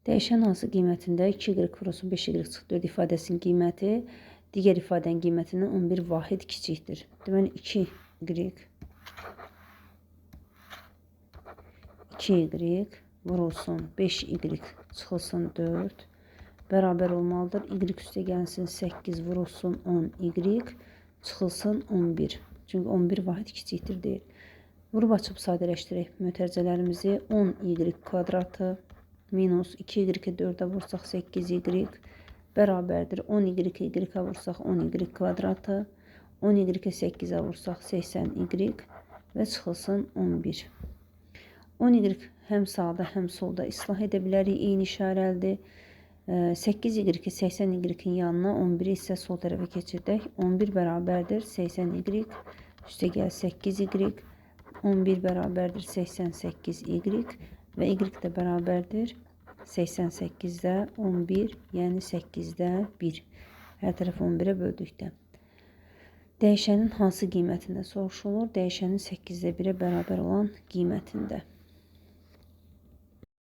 Dəyişən hansı qiymətində 2y vurulsun 5y çıxı 4 ifadəsinin qiyməti digər ifadənin qiymətindən 11 vahid kiçikdir. Deməli 2y 2y vurulsun 5y çıxılsın 4 bərabər olmalıdır. Y üstə gəlsin 8 vurulsun 10y çıxılsın 11. Çünki 11 vahid kiçikdir deyil. Vurub açıb sadələşdirək mötərizələrimizi. 10y kvadratı minus 2y 4-ə vursaq 8y bərabərdir. 10y y-ə vursaq 10y kvadratı. 10y 8-ə vursaq 80y və çıxılsın 11. 10y həm sağda, həm solda islah edə bilərik. Eyni işarəlidir. 8y 80y-in yanına 11-i isə sol tərəfə keçirdək. 11 bərabərdir 80y üstə gəl 8y. 11 bərabərdir 88y və y də bərabərdir 88-də 11, yəni 8-də 1. Hər tərəf 11-ə böldükdə. Dəyişənin hansı qiymətində soruşulur? Dəyişənin 8-də 1-ə bərabər olan qiymətində.